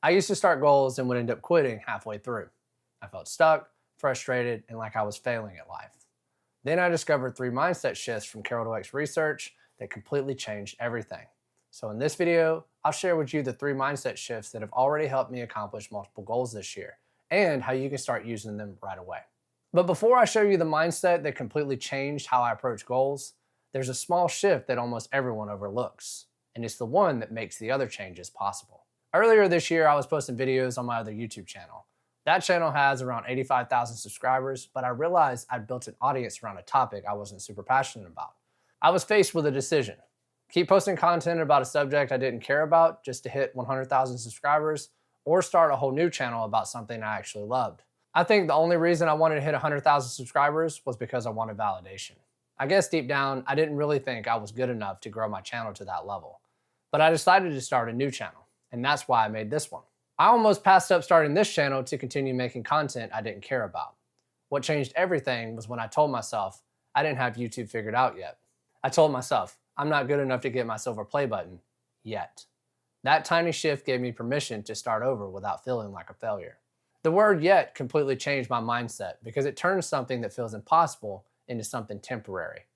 I used to start goals and would end up quitting halfway through. I felt stuck, frustrated, and like I was failing at life. Then I discovered 3 mindset shifts from Carol Dweck's research that completely changed everything. So in this video, I'll share with you the 3 mindset shifts that have already helped me accomplish multiple goals this year, and how you can start using them right away. But before I show you the mindset that completely changed how I approach goals, there's a small shift that almost everyone overlooks, and it's the one that makes the other changes possible. Earlier this year, I was posting videos on my other YouTube channel. That channel has around 85,000 subscribers, but I realized I'd built an audience around a topic I wasn't super passionate about. I was faced with a decision: keep posting content about a subject I didn't care about just to hit 100,000 subscribers, or start a whole new channel about something I actually loved. I think the only reason I wanted to hit 100,000 subscribers was because I wanted validation. I guess deep down, I didn't really think I was good enough to grow my channel to that level. But I decided to start a new channel, and that's why I made this one. I almost passed up starting this channel to continue making content I didn't care about. What changed everything was when I told myself I didn't have YouTube figured out yet. I told myself I'm not good enough to get my silver play button yet. That tiny shift gave me permission to start over without feeling like a failure. The word "yet" completely changed my mindset because it turns something that feels impossible into something temporary,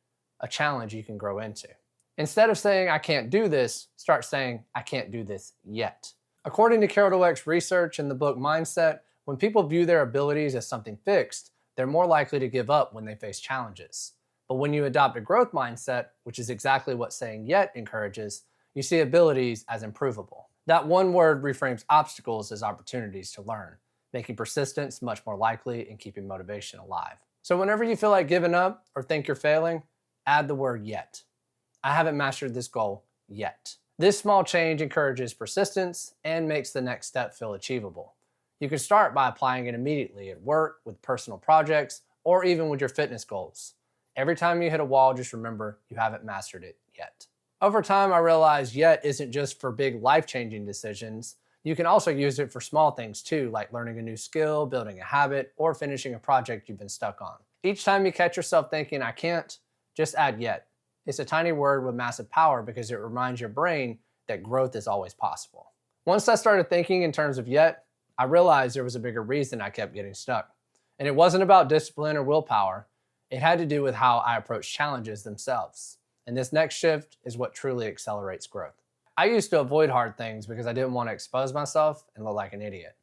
a challenge you can grow into. Instead of saying I can't do this, start saying I can't do this yet. According to Carol Dweck's research in the book Mindset, when people view their abilities as something fixed, they're more likely to give up when they face challenges. But when you adopt a growth mindset, which is exactly what saying "yet" encourages, you see abilities as improvable. That one word reframes obstacles as opportunities to learn, making persistence much more likely and keeping motivation alive. So whenever you feel like giving up or think you're failing, add the word "yet." I haven't mastered this goal yet. This small change encourages persistence and makes the next step feel achievable. You can start by applying it immediately at work, with personal projects, or even with your fitness goals. Every time you hit a wall, just remember you haven't mastered it yet. Over time, I realized "yet" isn't just for big life-changing decisions. You can also use it for small things too, like learning a new skill, building a habit, or finishing a project you've been stuck on. Each time you catch yourself thinking "I can't," just add "yet." It's a tiny word with massive power because it reminds your brain that growth is always possible. Once I started thinking in terms of "yet," I realized there was a bigger reason I kept getting stuck. And it wasn't about discipline or willpower. It had to do with how I approach challenges themselves. And this next shift is what truly accelerates growth. I used to avoid hard things because I didn't want to expose myself and look like an idiot.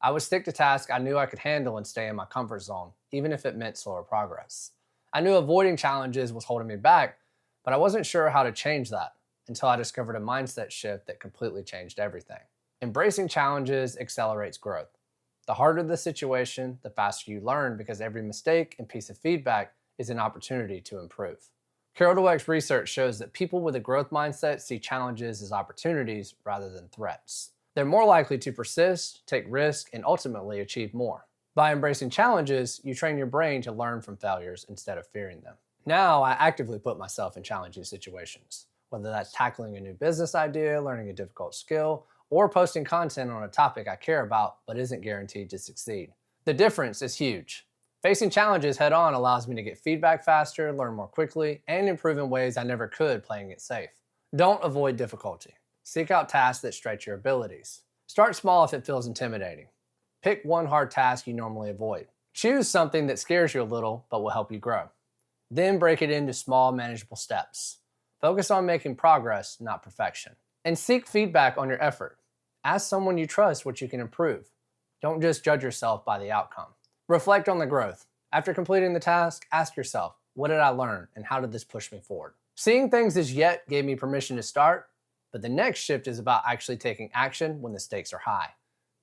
I would stick to tasks I knew I could handle and stay in my comfort zone, even if it meant slower progress. I knew avoiding challenges was holding me back, but I wasn't sure how to change that until I discovered a mindset shift that completely changed everything. Embracing challenges accelerates growth. The harder the situation, the faster you learn because every mistake and piece of feedback is an opportunity to improve. Carol Dweck's research shows that people with a growth mindset see challenges as opportunities rather than threats. They're more likely to persist, take risks, and ultimately achieve more. By embracing challenges, you train your brain to learn from failures instead of fearing them. Now, I actively put myself in challenging situations, whether that's tackling a new business idea, learning a difficult skill, or posting content on a topic I care about but isn't guaranteed to succeed. The difference is huge. Facing challenges head-on allows me to get feedback faster, learn more quickly, and improve in ways I never could playing it safe. Don't avoid difficulty. Seek out tasks that stretch your abilities. Start small if it feels intimidating. Pick one hard task you normally avoid. Choose something that scares you a little but will help you grow. Then break it into small, manageable steps. Focus on making progress, not perfection. And seek feedback on your effort. Ask someone you trust what you can improve. Don't just judge yourself by the outcome. Reflect on the growth. After completing the task, ask yourself, what did I learn and how did this push me forward? Seeing things as "yet" gave me permission to start, but the next shift is about actually taking action when the stakes are high,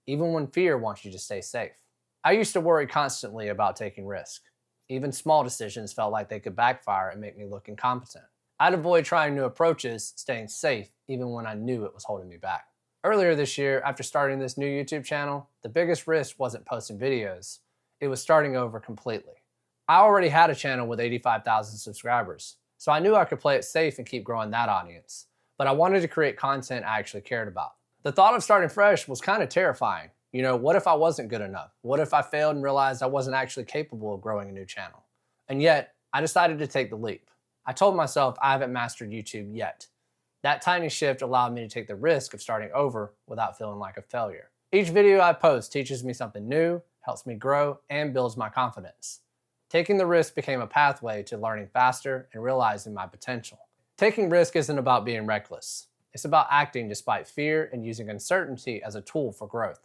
even when fear wants you to stay safe. I used to worry constantly about taking risks. Even small decisions felt like they could backfire and make me look incompetent. I'd avoid trying new approaches, staying safe, even when I knew it was holding me back. Earlier this year, after starting this new YouTube channel, the biggest risk wasn't posting videos. It was starting over completely. I already had a channel with 85,000 subscribers, so I knew I could play it safe and keep growing that audience. But I wanted to create content I actually cared about. The thought of starting fresh was kind of terrifying. What if I wasn't good enough? What if I failed and realized I wasn't actually capable of growing a new channel? And yet, I decided to take the leap. I told myself I haven't mastered YouTube yet. That tiny shift allowed me to take the risk of starting over without feeling like a failure. Each video I post teaches me something new, helps me grow, and builds my confidence. Taking the risk became a pathway to learning faster and realizing my potential. Taking risk isn't about being reckless. It's about acting despite fear and using uncertainty as a tool for growth.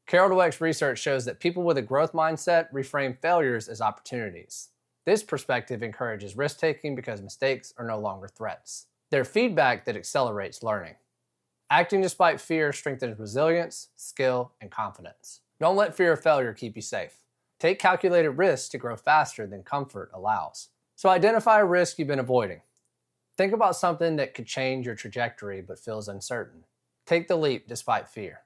Carol Dweck's research shows that people with a growth mindset reframe failures as opportunities. This perspective encourages risk-taking because mistakes are no longer threats. They're feedback that accelerates learning. Acting despite fear strengthens resilience, skill, and confidence. Don't let fear of failure keep you safe. Take calculated risks to grow faster than comfort allows. So identify a risk you've been avoiding. Think about something that could change your trajectory but feels uncertain. Take the leap despite fear.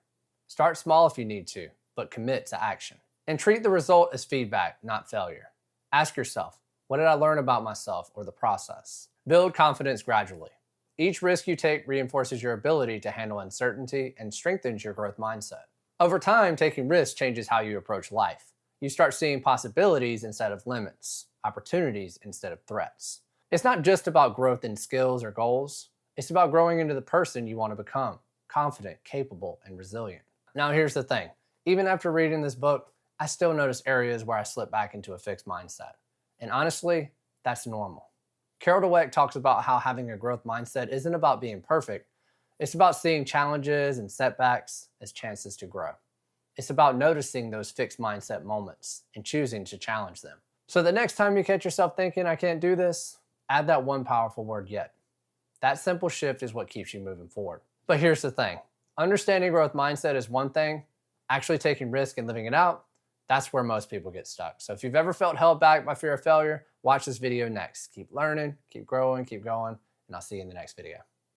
Start small if you need to, but commit to action. And treat the result as feedback, not failure. Ask yourself, what did I learn about myself or the process? Build confidence gradually. Each risk you take reinforces your ability to handle uncertainty and strengthens your growth mindset. Over time, taking risks changes how you approach life. You start seeing possibilities instead of limits, opportunities instead of threats. It's not just about growth in skills or goals. It's about growing into the person you want to become, confident, capable, and resilient. Now here's the thing. Even after reading this book, I still notice areas where I slip back into a fixed mindset. And honestly, that's normal. Carol Dweck talks about how having a growth mindset isn't about being perfect. It's about seeing challenges and setbacks as chances to grow. It's about noticing those fixed mindset moments and choosing to challenge them. So the next time you catch yourself thinking, I can't do this, add that one powerful word yet. That simple shift is what keeps you moving forward. But here's the thing. Understanding growth mindset is one thing. Actually taking risk and living it out, that's where most people get stuck. So if you've ever felt held back by fear of failure, watch this video next. Keep learning, keep growing, keep going, and I'll see you in the next video.